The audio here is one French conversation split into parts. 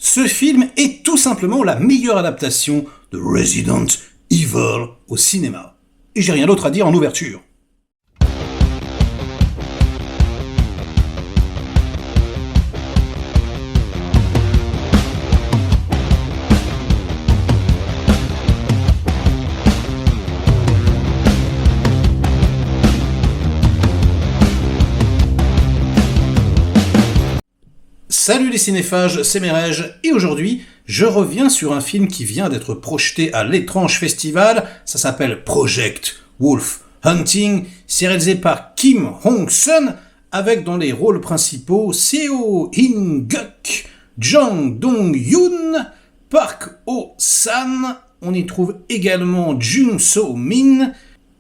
Ce film est tout simplement la meilleure adaptation de Resident Evil au cinéma. Et j'ai rien d'autre à dire en ouverture. Salut les cinéphages, c'est Merege, et aujourd'hui, je reviens sur un film qui vient d'être projeté à l'étrange festival, ça s'appelle Project Wolf Hunting, c'est réalisé par Kim Hong-sun, avec dans les rôles principaux Seo In-guk, Jang Dong-yoon, Park Oh-san, on y trouve également Jung So-min,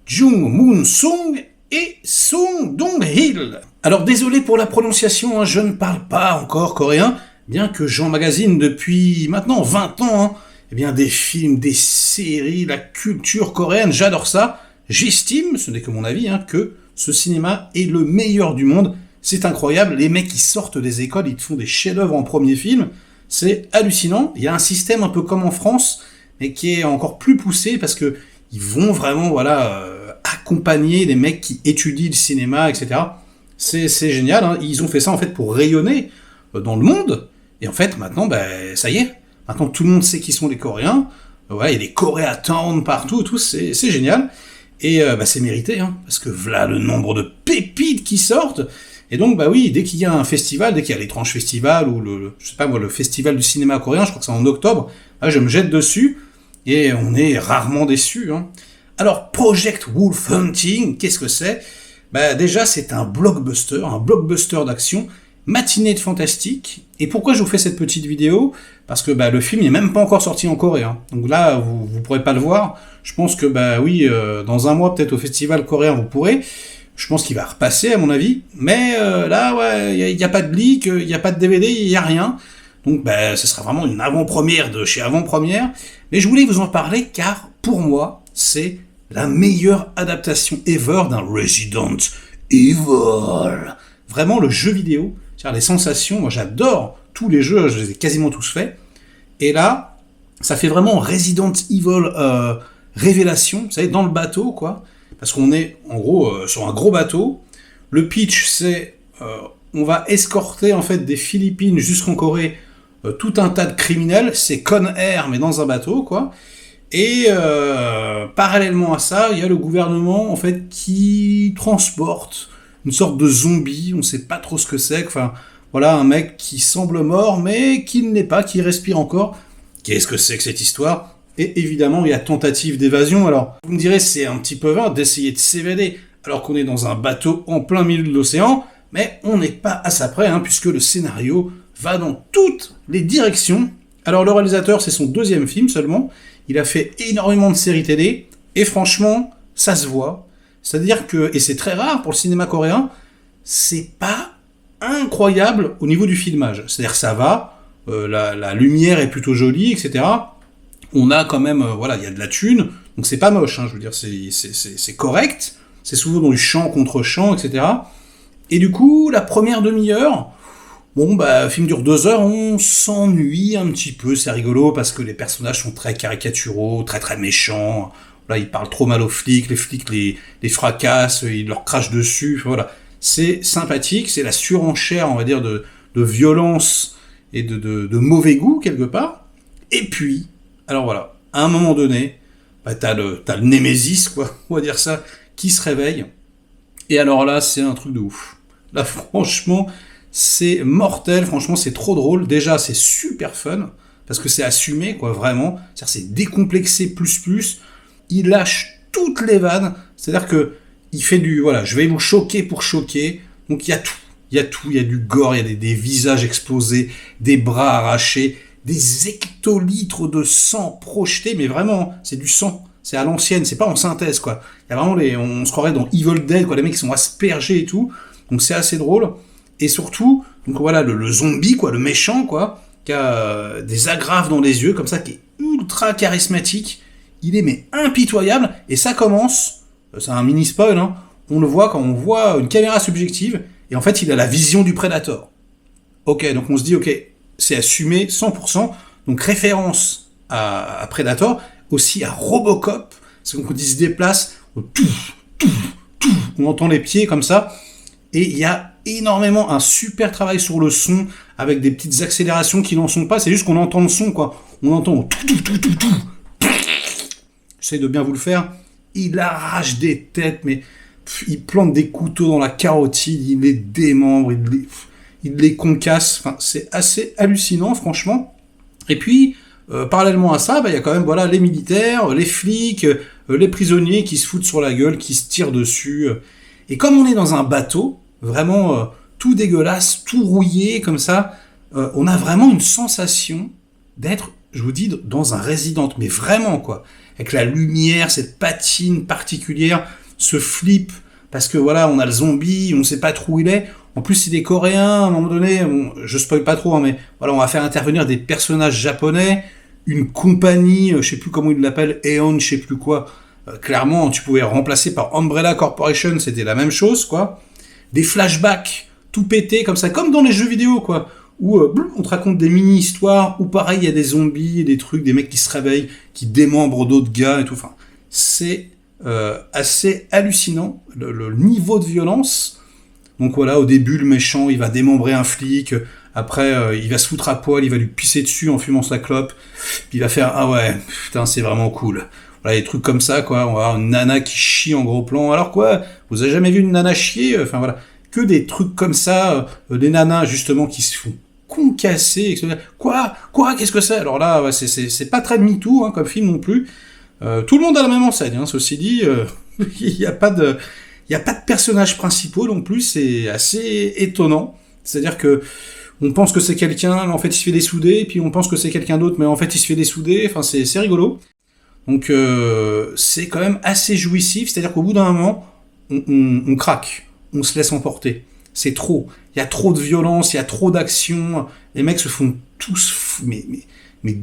Jung Moon-sung, et Song Dong-hil. Alors désolé pour la prononciation, je ne parle pas encore coréen, bien que j'emmagasine depuis maintenant 20 ans, des films, des séries, la culture coréenne, j'adore ça. J'estime, ce n'est que mon avis, que ce cinéma est le meilleur du monde. C'est incroyable, les mecs qui sortent des écoles, ils te font des chefs-d'œuvre en premier film, c'est hallucinant. Il y a un système un peu comme en France, mais qui est encore plus poussé parce que ils vont vraiment, accompagner les mecs qui étudient le cinéma, etc. C'est génial, Ils ont fait ça en fait pour rayonner dans le monde. Et en fait, maintenant, ça y est. Maintenant, tout le monde sait qui sont les Coréens. Il y a des Koreatown partout, tout. C'est génial. Et c'est mérité, parce que voilà le nombre de pépites qui sortent. Et donc, dès qu'il y a un festival, dès qu'il y a l'étrange festival ou le festival du cinéma coréen, je crois que c'est en octobre, je me jette dessus et on est rarement déçus. Alors, Project Wolf Hunting, qu'est-ce que c'est ? Déjà, c'est un blockbuster d'action, matinée de fantastique. Et pourquoi je vous fais cette petite vidéo ? Parce que le film n'est même pas encore sorti en Corée. Donc là, vous pourrez pas le voir. Je pense que dans un mois, peut-être au festival coréen, vous pourrez. Je pense qu'il va repasser, à mon avis. Mais là, il y a pas de leak, il y a pas de DVD, il y a rien. Donc ce sera vraiment une avant-première de chez avant-première. Mais je voulais vous en parler car, pour moi, c'est la meilleure adaptation ever d'un Resident Evil. Vraiment, le jeu vidéo, c'est-à-dire les sensations, moi j'adore tous les jeux, je les ai quasiment tous faits. Et là, ça fait vraiment Resident Evil révélation, vous savez, dans le bateau, quoi. Parce qu'on est, en gros, sur un gros bateau. Le pitch, c'est, on va escorter, en fait, des Philippines jusqu'en Corée, tout un tas de criminels. C'est Con Air, mais dans un bateau, quoi. Et parallèlement à ça, il y a le gouvernement en fait qui transporte une sorte de zombie, on sait pas trop ce que c'est, un mec qui semble mort mais qui ne l'est pas, qui respire encore. Qu'est-ce que c'est que cette histoire ? Et évidemment, il y a tentative d'évasion. Alors, vous me direz, c'est un petit peu vain d'essayer de s'évader alors qu'on est dans un bateau en plein milieu de l'océan, mais on n'est pas à ça près, puisque le scénario va dans toutes les directions. Alors, le réalisateur, c'est son deuxième film seulement. Il a fait énormément de séries télé, et franchement, ça se voit. C'est-à-dire que, et c'est très rare pour le cinéma coréen, c'est pas incroyable au niveau du filmage. C'est-à-dire que ça va, la lumière est plutôt jolie, etc. On a quand même, il y a de la thune, donc c'est pas moche, je veux dire, c'est correct. C'est souvent dans du chant contre chant, etc. Et du coup, la première demi-heure, le film dure 2 heures, on s'ennuie un petit peu, c'est rigolo, parce que les personnages sont très caricaturaux, très très méchants, là ils parlent trop mal aux flics, les flics les fracassent, ils leur crachent dessus, c'est sympathique, c'est la surenchère, on va dire, de violence et de mauvais goût, quelque part. Et puis, alors à un moment donné, t'as le Némésis, quoi, on va dire ça, qui se réveille, et alors là, c'est un truc de ouf. Là, franchement, c'est mortel, franchement, c'est trop drôle. Déjà, c'est super fun, parce que c'est assumé, quoi, vraiment. C'est-à-dire, c'est décomplexé plus. Il lâche toutes les vannes. C'est-à-dire que il fait je vais vous choquer pour choquer. Donc, il y a tout. Il y a du gore, il y a des visages explosés, des bras arrachés, des hectolitres de sang projetés, mais vraiment, c'est du sang. C'est à l'ancienne, c'est pas en synthèse, quoi. Il y a vraiment on se croirait dans Evil Dead, quoi, les mecs qui sont aspergés et tout. Donc, c'est assez drôle. Et surtout, donc le zombie, quoi, le méchant, quoi, qui a des agrafes dans les yeux, comme ça, qui est ultra charismatique. Il est impitoyable. Et ça commence, c'est un mini spoil, on le voit quand on voit une caméra subjective, et en fait, il a la vision du Predator. Ok, donc on se dit, ok, c'est assumé 100%. Donc référence à Predator, aussi à Robocop, parce qu'on se déplace, on entend les pieds comme ça, et il y a énormément un super travail sur le son, avec des petites accélérations qui n'en sont pas, c'est juste qu'on entend le son, quoi. On entend j'essaie de bien vous le faire, il arrache des têtes, mais il plante des couteaux dans la carotide, il les démembre, il les concasse, enfin, c'est assez hallucinant, franchement. Et puis, parallèlement à ça, il y a quand même voilà, les militaires, les flics, les prisonniers qui se foutent sur la gueule, qui se tirent dessus. Et comme on est dans un bateau, vraiment tout dégueulasse, tout rouillé, comme ça, on a vraiment une sensation d'être, je vous dis, dans un Resident, mais vraiment, quoi. Avec la lumière, cette patine particulière, ce flip, parce que voilà, on a le zombie, on sait pas trop où il est. En plus, il est coréen, à un moment donné, je spoil pas trop, hein, mais voilà, on va faire intervenir des personnages japonais, une compagnie, je sais plus comment ils l'appellent, Aeon, je sais plus quoi. Clairement, tu pouvais remplacer par Umbrella Corporation, c'était la même chose, quoi. Des flashbacks, tout pété, comme ça, comme dans les jeux vidéo, quoi. Où on te raconte des mini-histoires, où pareil, il y a des zombies, des trucs, des mecs qui se réveillent, qui démembrent d'autres gars et tout. Enfin, c'est assez hallucinant, le niveau de violence. Donc voilà, au début, le méchant, il va démembrer un flic, après, il va se foutre à poil, il va lui pisser dessus en fumant sa clope, puis il va faire « Ah ouais, putain, c'est vraiment cool ». Voilà, des trucs comme ça, quoi. On va avoir une nana qui chie en gros plan. Alors quoi, vous avez jamais vu une nana chier? Enfin voilà, que des trucs comme ça, des nanas justement qui se font concasser, etc. Quoi, qu'est-ce que c'est? Alors là, ouais, c'est pas très MeToo, hein, comme film non plus. Tout le monde a la même enseigne, hein, ceci dit. Il n'y a pas de personnages principaux non plus, c'est assez étonnant. C'est-à-dire que on pense que c'est quelqu'un, mais en fait il se fait dessouder, puis on pense que c'est quelqu'un d'autre, mais en fait il se fait dessouder, enfin c'est rigolo. Donc c'est quand même assez jouissif, c'est-à-dire qu'au bout d'un moment, on craque, on se laisse emporter. C'est trop, il y a trop de violence, il y a trop d'action, les mecs se font tous... Mais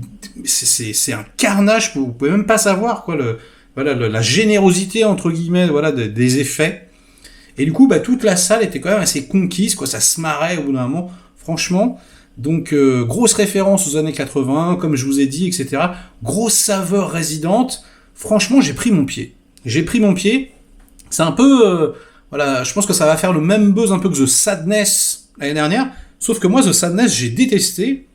c'est un carnage, vous pouvez même pas savoir, quoi, la générosité, entre guillemets, voilà, des effets. Et du coup, toute la salle était quand même assez conquise, quoi, ça se marrait au bout d'un moment, franchement. Donc, grosse référence aux années 80, comme je vous ai dit, etc. Grosse saveur résidente. Franchement, j'ai pris mon pied. C'est un peu... voilà, je pense que ça va faire le même buzz un peu que The Sadness l'année dernière. Sauf que moi, The Sadness, j'ai détesté.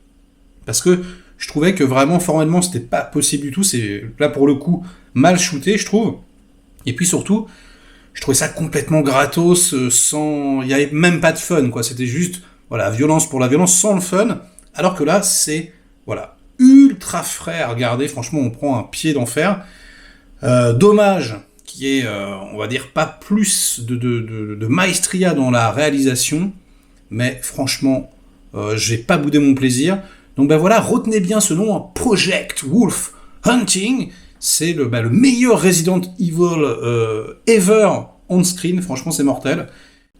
Parce que je trouvais que vraiment, formellement, c'était pas possible du tout. C'est, là, pour le coup, mal shooté, je trouve. Et puis surtout, je trouvais ça complètement gratos, sans... Il n'y avait même pas de fun, quoi. C'était juste... Voilà, violence pour la violence, sans le fun, alors que là, c'est, voilà, ultra frais à regarder, franchement, on prend un pied d'enfer. Dommage qu'il y ait, on va dire, pas plus de maestria dans la réalisation, mais franchement, j'ai pas boudé mon plaisir. Donc voilà, retenez bien ce nom, Project Wolf Hunting, c'est le meilleur Resident Evil ever on screen, franchement, c'est mortel.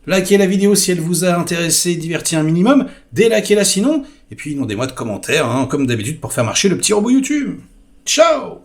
Likez la vidéo si elle vous a intéressé, diverti un minimum, délikez-la sinon, et puis inondez-moi de commentaires, hein, comme d'habitude, pour faire marcher le petit robot YouTube. Ciao!